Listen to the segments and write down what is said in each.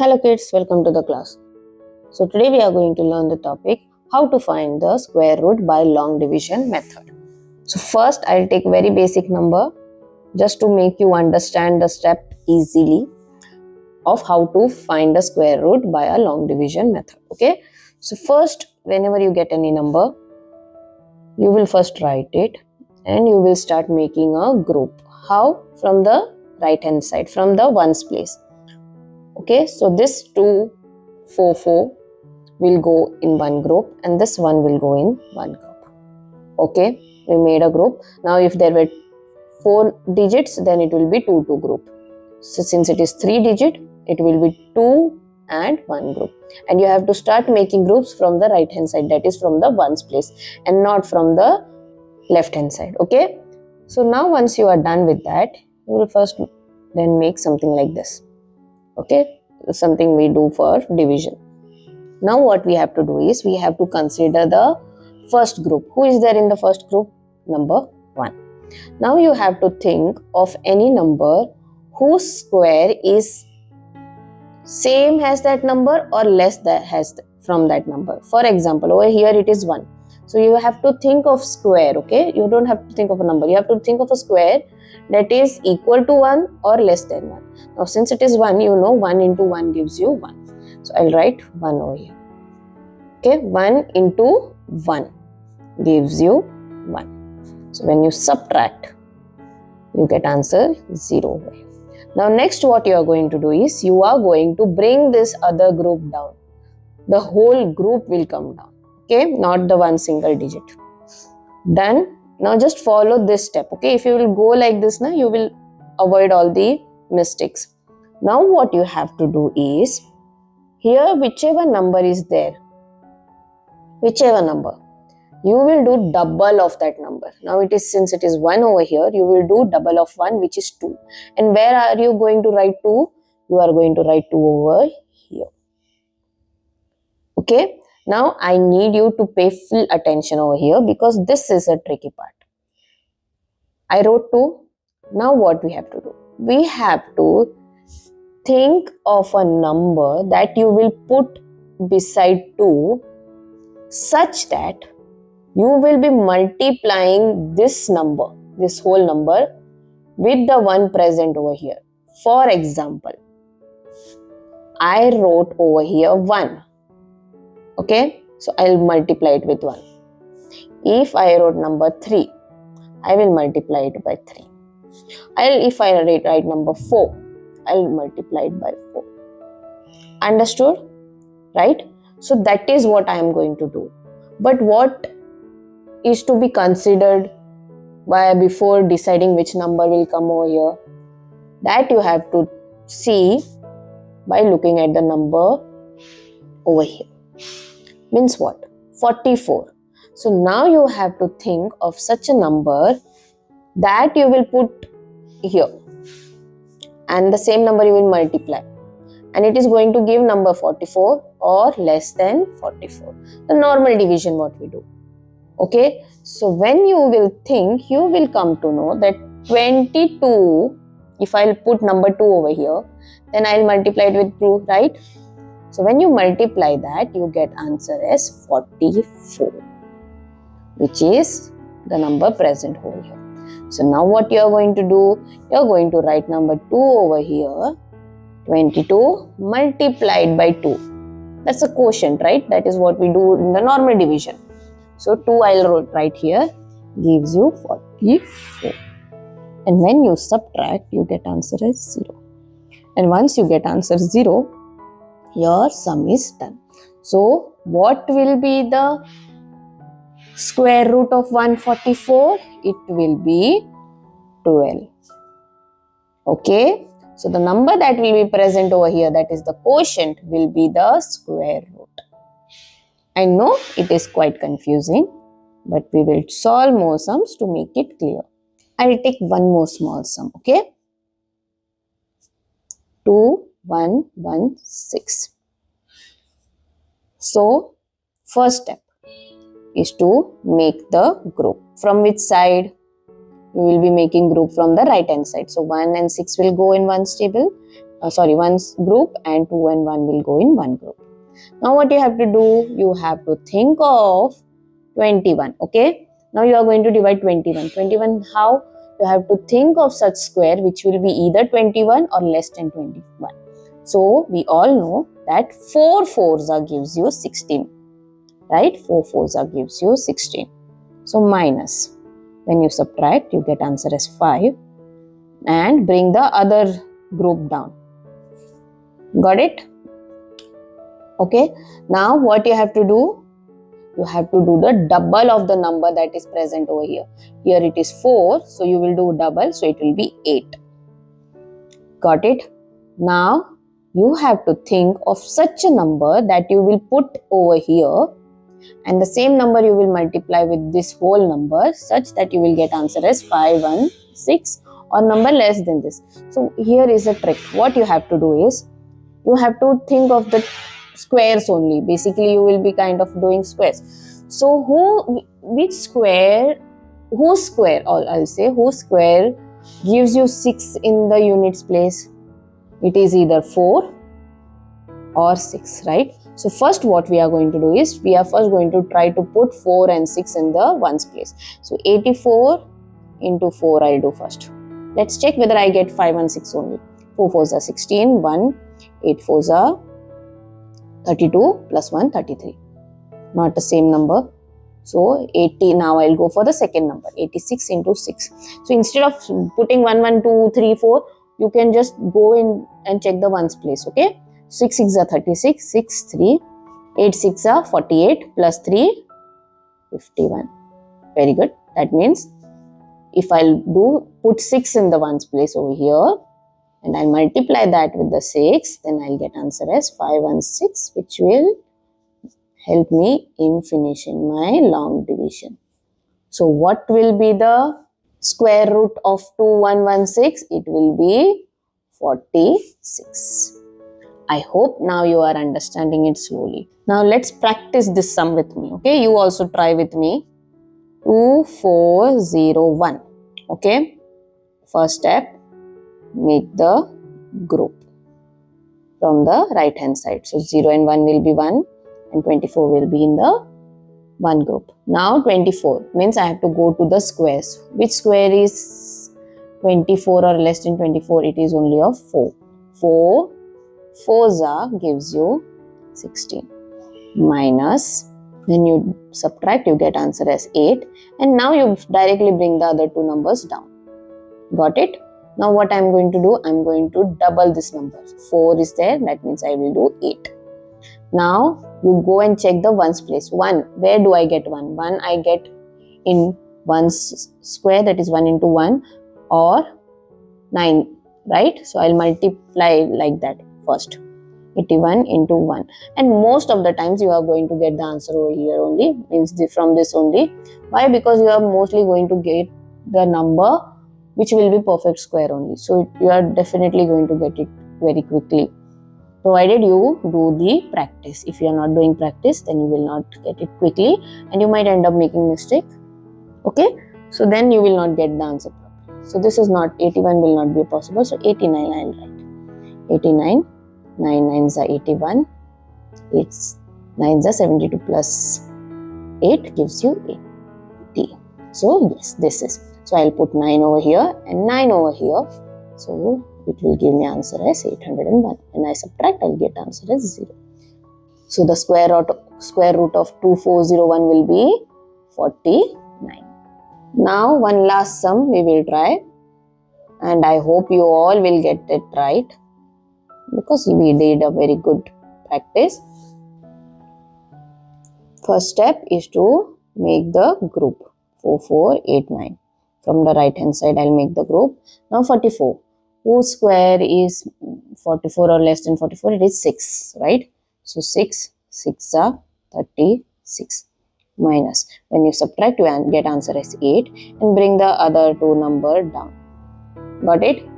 Hello kids, welcome to the class. So today we are going to learn the topic how to find the square root by long division method. So first I'll take very basic number just to make you understand the step easily of how to find the square root by a long division method. Okay. So first, whenever you get any number, you will first write it and you will start making a group. How? From the right hand side, from the ones place. Okay, so this 2, 4, 4 will go in one group and this one will go in one group. Okay, we made a group. Now if there were 4 digits, then it will be 2 group. So since it is 3 digit, it will be 2 and 1 group. And you have to start making groups from the right hand side, that is from the ones place and not from the left hand side. Okay, so now once you are done with that, you will first then make something like this. Okay, something we do for division. Now what we have to do is we have to consider the first group. Who is there in the first group? Number 1. Now you have to think of any number whose square is same as that number or less than from that number. For example, over here it is 1. So you have to think of square, okay? You don't have to think of a number. You have to think of a square that is equal to 1 or less than 1. Now since it is 1, you know 1 into 1 gives you 1. So I'll write 1 over here. Okay, 1 into 1 gives you 1. So when you subtract, you get answer 0 over here. Now next what you are going to do is you are going to bring this other group down. The whole group will come down. Okay, not the one single digit. Done. Now just follow this step. Okay, if you will go like this, you will avoid all the mistakes. Now what you have to do is, here whichever number is there, whichever number, you will do double of that number. Now it is, since it is 1 over here, you will do double of 1, which is 2. And where are you going to write 2? You are going to write 2 over here. Okay. Now I need you to pay full attention over here because this is a tricky part. I wrote 2. Now what we have to do? We have to think of a number that you will put beside 2 such that you will be multiplying this number, this whole number, with the one present over here. For example, I wrote over here 1. Okay, so I'll multiply it with 1. If I wrote number 3, I will multiply it by 3. If I write number 4, I'll multiply it by 4. Understood? Right? So that is what I am going to do. But what is to be considered before deciding which number will come over here? That you have to see by looking at the number over here. Means what? 44. So now you have to think of such a number that you will put here. And the same number you will multiply. And it is going to give number 44 or less than 44. The normal division what we do. Okay. So when you will think, you will come to know that 22, if I'll put number 2 over here, then I'll multiply it with 2, right? So when you multiply that, you get answer as 44, which is the number present over here. So now what you are going to do? You are going to write number 2 over here, 22 multiplied by 2. That's a quotient, right? That is what we do in the normal division. So 2 I'll write here gives you 44. And when you subtract, you get answer as 0. And once you get answer 0, your sum is done. So what will be the square root of 144? It will be 12. Okay. So the number that will be present over here, that is the quotient, will be the square root. I know it is quite confusing, but we will solve more sums to make it clear. I will take one more small sum. Okay. 2116. So first step is to make the group. From which side? We will be making group from the right hand side. So 1 and 6 will go in one table one's group, and 2 and 1 will go in one group. Now what you have to do, you have to think of 21. Okay, now you are going to divide 21. How? You have to think of such square which will be either 21 or less than 21. So we all know that 4 fours gives you 16, right? 4 fours gives you 16. So minus, when you subtract, you get answer as 5, and bring the other group down. Got it? Okay, now what you have to do? You have to do the double of the number that is present over here. Here it is 4, so you will do double, so it will be 8. Got it? Now you have to think of such a number that you will put over here, and the same number you will multiply with this whole number such that you will get answer as 516 or number less than this. So here is a trick. What you have to do is, you have to think of the squares only. Basically you will be kind of doing squares. So whose square gives you 6 in the units place? It is either 4 or 6, right? So first what we are going to do is, we are first going to try to put 4 and 6 in the ones place. So 84 into 4 I'll do first. Let's check whether I get 5 and 6 only. 4 fours are 16, 1, 8 fours are 32, plus 1, 33. Not the same number. So 80, now I'll go for the second number, 86 into 6. So instead of putting 1, 1, 2, 3, 4, you can just go in and check the ones place, okay? 6 6 are 36, 6, 3, 8 6 are 48, plus 3, 51. Very good. That means if I'll put 6 in the ones place over here, and I'll multiply that with the 6, then I'll get answer as 516, which will help me in finishing my long division. So what will be the square root of 2116? It will be 46. I hope now you are understanding it slowly. Now let's practice this sum with me. Okay, you also try with me. 2401. Okay, first step, make the group from the right hand side. So 0 and 1 will be 1 and 24 will be in the one group. Now 24 means I have to go to the squares. Which square is 24 or less than 24? It is only of 4. 4 fours gives you 16, minus, when you subtract you get answer as 8, and now you directly bring the other two numbers down. Got it? Now what I am going to do, I am going to double this number. 4 is there, that means I will do 8. Now you go and check the ones place. 1, where do I get 1? 1 I get in 1's square, that is 1 into 1, or 9, right? So I'll multiply like that first. 81 into 1, and most of the times you are going to get the answer over here only, means from this only. Why? Because you are mostly going to get the number which will be perfect square only. So you are definitely going to get it very quickly, provided you do the practice. If you are not doing practice, then you will not get it quickly and you might end up making mistake. Okay, so then you will not get the answer properly. So this is not, 81 will not be possible. So 89 I will write. 89, 9 9s are 81, 8 9s are 72, plus 8 gives you 80. So yes, this is. So I'll put 9 over here and 9 over here. So it will give me answer as 801. When I subtract, I'll get answer as 0. So the square root of 2401 will be 49. Now one last sum we will try, and I hope you all will get it right, because we did a very good practice. First step is to make the group 4489. From the right hand side I'll make the group. Now 44. Whose square is 44 or less than 44? It is 6, right? So 6 are 36, minus. When you subtract, you get answer as 8 and bring the other two number down. Got it?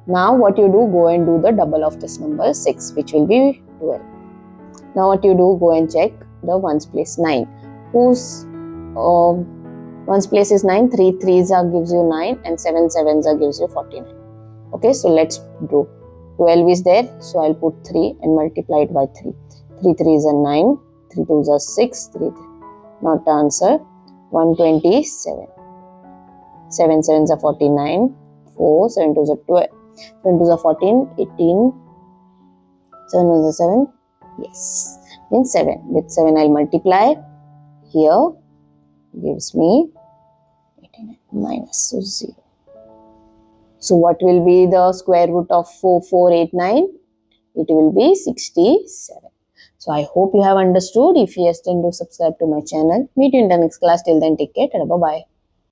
Now what you do, go and do the double of this number 6, which will be 12. Now what you do, go and check the ones place. 9. Whose ones place is 9? 3 3s gives you 9 and 7 7s gives you 49. Okay, so let's do. 12 is there, so I'll put 3 and multiply it by 3. 3 3 is a 9, 3 2 is a 6, 3 3. Not the answer. 127. 7 7 is a 49, 4 7 2 is a 12, 7 2 is a 14, 18, 7 is a 7. Yes, means 7. With 7 I'll multiply. Here gives me 89 minus 0. So what will be the square root of 4489? It will be 67. So I hope you have understood. If yes, then do subscribe to my channel. Meet you in the next class. Till then, take care. Bye bye.